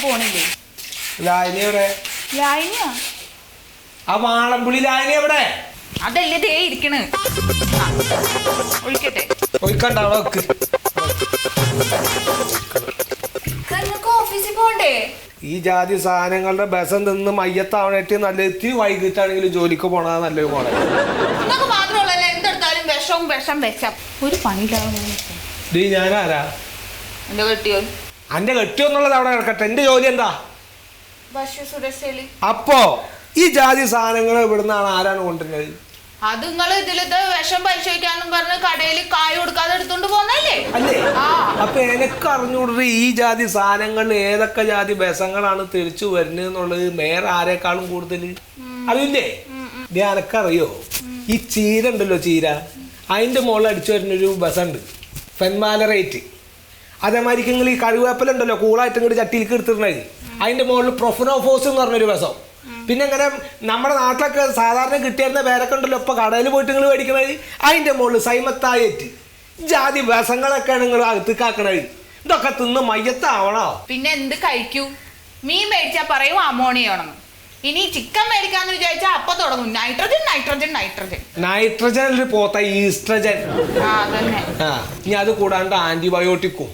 പോണില്ലേ? ലായനി എവിടെ? ലായനിയാ? ആ വാളംപുളി ലായനി എവിടെ? അതല്ലേ ദേ ഇരിക്കണ്. ഒഴിക്കട്ടെ? ഒഴിക്കണ്ട, അവിടെ വെക്ക്. ഓഫീസിൽ പോണ്ടേ? ഈ ജാതി സാധനങ്ങളുടെ ബസം നിന്ന് മയ്യത്താവണേറ്റ് നല്ല എത്തി വൈകിട്ടാണെങ്കിലും ജോലിക്ക് പോണത് നല്ലൊരു മോഡൽ. നിങ്ങൾക്ക് മാത്രമല്ല എന്തെടുത്താലും വിഷവും വിഷം വെച്ചാ ഒരു പണിയില്ലാതെ. ഞാനാരാ? എന്റെ കെട്ടിയോ? എന്റെ കെട്ടിയോന്നുള്ളത് അവിടെ കിടക്കട്ടെ. എന്റെ ജോലി എന്താ? അപ്പോ ഈ ജാതി സാധനങ്ങൾ ഇവിടുന്നാണ് ആരാണ് കൊണ്ടുവരുന്നത്? അത് നിങ്ങൾ ഇതിലത്തെ വിഷം പരിശോധിക്കാന്നും പറഞ്ഞ് കടയിൽ കായ് കൊടുക്കാതെ എടുത്തോണ്ട് പോന്നല്ലേ? അല്ലേ? അപ്പൊ എനിക്ക് അറിഞ്ഞൂടത് ഈ ജാതി സാധനങ്ങൾ ഏതൊക്കെ ജാതി ബസങ്ങളാണ് തിരിച്ചു വരുന്നത് എന്നുള്ളത് വേറെ ആരെക്കാളും കൂടുതൽ അറിയില്ലേ? എനക്കറിയോ? ഈ ചീര ഉണ്ടല്ലോ, ചീര, അതിന്റെ മുകളിൽ അടിച്ചു വരുന്നൊരു ബസ്സുണ്ട്, ഫെൻമാലറേറ്റ്. അതേമാതിരി നിങ്ങൾ ഈ കറിവേപ്പില ഉണ്ടല്ലോ, കൂളായിട്ട് ഇങ്ങോട്ട് ചട്ടിയിലേക്ക് എടുത്തിരുന്നത്, അതിന്റെ മുകളിൽ പ്രൊഫനോഫോസ് എന്ന് പറഞ്ഞൊരു ബസം. പിന്നെ ഇങ്ങനെ നമ്മുടെ നാട്ടിലൊക്കെ സാധാരണ കിട്ടിയിരുന്ന പേരൊക്കെ ഉണ്ടല്ലോ, ഇപ്പൊ കടയിൽ പോയിട്ട് നിങ്ങൾ മേടിക്കണത്, അതിന്റെ മുകളിൽ സൈമത്തായേറ്റ് ജാതി ബസങ്ങളൊക്കെയാണ് നിങ്ങൾ അകത്തേക്കാക്കണത്. ഇതൊക്കെ തിന്ന് മയ്യത്താവണോ? പിന്നെ എന്ത് കഴിക്കൂ? മീൻ മേടിച്ചാ പറയും അമോണിയാണെന്ന്. ഇനി ചിക്കൻ മേടിക്കാന്ന് വിചാരിച്ചാൽ അപ്പൊ തുടങ്ങും നൈട്രജൻ നൈട്രജൻ നൈട്രജൻ. നൈട്രജൻ പോത്ത ഈസ്ട്രജൻ. ഇനി അത് കൂടാണ്ട് ആന്റിബയോട്ടിക്കും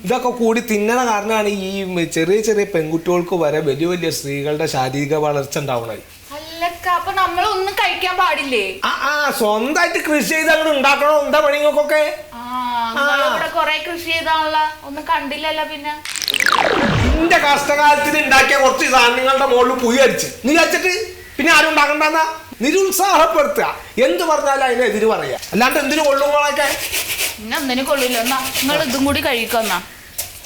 ഇതൊക്കെ കൂടി തിന്നണ കാരണമാണ് ഈ ചെറിയ ചെറിയ പെൺകുട്ടികൾക്ക് വരെ വലിയ വലിയ സ്ത്രീകളുടെ ശാരീരിക വളർച്ച ഉണ്ടാവണത്. അപ്പൊ നമ്മളൊന്നും കഴിക്കാൻ പാടില്ലേ? സ്വന്തമായിട്ട് കൃഷി ചെയ്ത് അങ്ങനെ ഉണ്ടാക്കണോ? എന്താ പണിങ്ങൾക്കൊക്കെ കൊറേ കൃഷി ചെയ്താണല്ല, ഒന്നും കണ്ടില്ലല്ലോ. പിന്നെ നിന്റെ കഷ്ടകാലത്തിന് ഉണ്ടാക്കിയ കുറച്ച് സാധനങ്ങളുടെ മുകളിൽ പുഴ അടിച്ച് നീ അടിച്ചിട്ട് പിന്നെ ആരും ഉണ്ടാക്കണ്ടെന്നാ നിരുത്സാഹപ്പെടുത്തുക. എന്ത് പറഞ്ഞാലും അതിനെതിര് പറയാ, അല്ലാണ്ട് എന്തിനു കൊള്ളുമ്പോഴൊക്കെ പിന്നെ ഒന്നിനും കൊള്ളില്ല. എന്നാ നിങ്ങൾ ഇതും കൂടി കഴിക്കുന്ന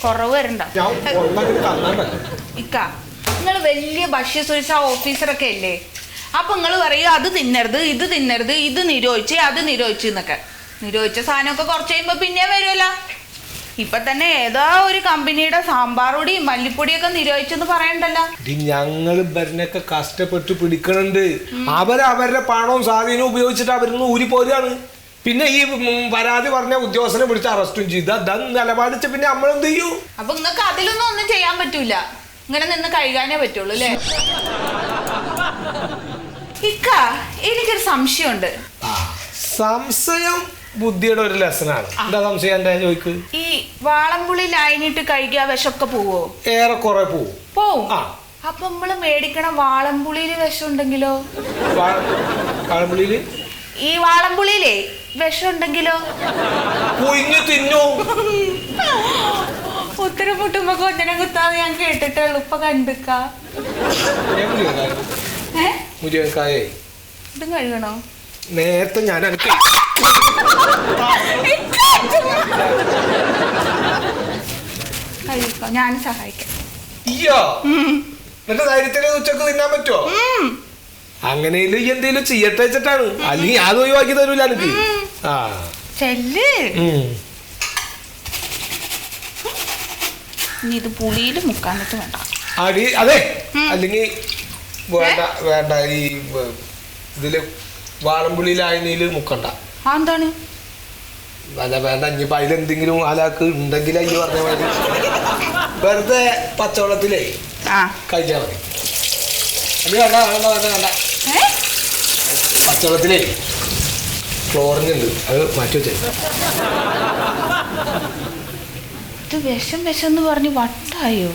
കുറവ് വരണ്ട. ഇക്ക, നിങ്ങൾ വലിയ ഭക്ഷ്യസുരക്ഷാ ഓഫീസറൊക്കെ അല്ലേ? അപ്പൊ നിങ്ങൾ പറയും അത് തിന്നരുത്, ഇത് തിന്നരുത്, ഇത് നിരോധിച്ച് അത് നിരോധിച്ച് എന്നൊക്കെ. നിരോധിച്ച സാധനമൊക്കെ കുറച്ച് കഴിയുമ്പോ പിന്നെ വരുമല്ലോ. ഇപ്പൊ തന്നെ ഏതാ ഒരു കമ്പനിയുടെ സാമ്പാറൊടിയും മല്ലിപ്പൊടിയൊക്കെ നിരോധിച്ചെന്ന് പറയണ്ടല്ലോ. ഞങ്ങൾ ഇവരിനൊക്കെ കഷ്ടപ്പെട്ട് പിടിക്കണുണ്ട്. അവരവരുടെ പണവും സ്വാധീനവും ഉപയോഗിച്ചിട്ട് അവരൊന്ന് ഊരിപ്പോരാണ്. പിന്നെ ഈ പരാതി പറഞ്ഞ ഉദ്യോഗസ്ഥനെ പിടിച്ച് അറസ്റ്റും ചെയ്ത് നിലപാടിച്ച പിന്നെ നമ്മളെന്ത് ചെയ്യൂ? അപ്പൊ നിങ്ങൾക്ക് അതിലൊന്നും ഒന്നും ചെയ്യാൻ പറ്റൂല, ഇങ്ങനെ നിന്ന് കഴുകാനേ പറ്റുള്ളൂ അല്ലേ? ഇക്ക, എനിക്കൊരു സംശയമുണ്ട്. സംശയം ബുദ്ധിയുടെ ഒരു ലെസനാണ്. എന്താ സംശയം? എന്റെ ചോദിക്ക്. ഈ വാളംപുളി ലായനിട്ട് കഴിക്കുക വിഷമൊക്കെ പോവോ? ഏറെക്കുറെ പോവും. അപ്പൊ നമ്മള് മേടിക്കണ വാളംപുളിയില് വിഷം ഉണ്ടെങ്കിലോ? വാളംപുളിയില് ഈ വാളംപുളിയിലേ വിഷം ഉണ്ടെങ്കിലോ? തിന്നു. ഉത്തരം മുട്ടുമ്പോ കൊഞ്ഞനം കുത്താന്ന് ഞാൻ കേട്ടിട്ടുള്ളൂ. ഇപ്പൊ കണ്ടിക്ക ഇതും കഴുകണോ? നേരത്തെ ഞാൻ ഞാൻ സഹായിക്കാം. എന്നിട്ട് ധൈര്യത്തിന് ഉച്ചക്ക് തിന്നാൻ പറ്റുമോ? അങ്ങനെയും എന്തേലും ചെയ്യട്ടെ വെച്ചിട്ടാണ്, അല്ലെങ്കിൽ അത് ഒഴിവാക്കി തരൂല എനിക്ക്. ഇത് പുളിയില് മുക്കാനിട്ട് വേണ്ട അതെ, അല്ലെങ്കിൽ വേണ്ട വേണ്ട. ഈ ഇതില് വാളംപുളി ലായനിയില് മുക്കണ്ട. എന്താണ്? അല്ല വേണ്ട. ഇനിയിപ്പോ അതിലെന്തെങ്കിലും ആലാക്ക് ഉണ്ടെങ്കിൽ അയ്യോ പറഞ്ഞ മതി. വെറുതെ പച്ചവെള്ളത്തിലേ കഴിച്ചാൽ മതി. അത് വേണ്ട വേണ്ട വേണ്ട വേണ്ട. പച്ചവെള്ളത്തിലേ ക്ലോറിനുണ്ട്, അത് മാറ്റി വെച്ചേ. ഇത് വിഷം വിഷം എന്ന് പറഞ്ഞ് വട്ടായോ?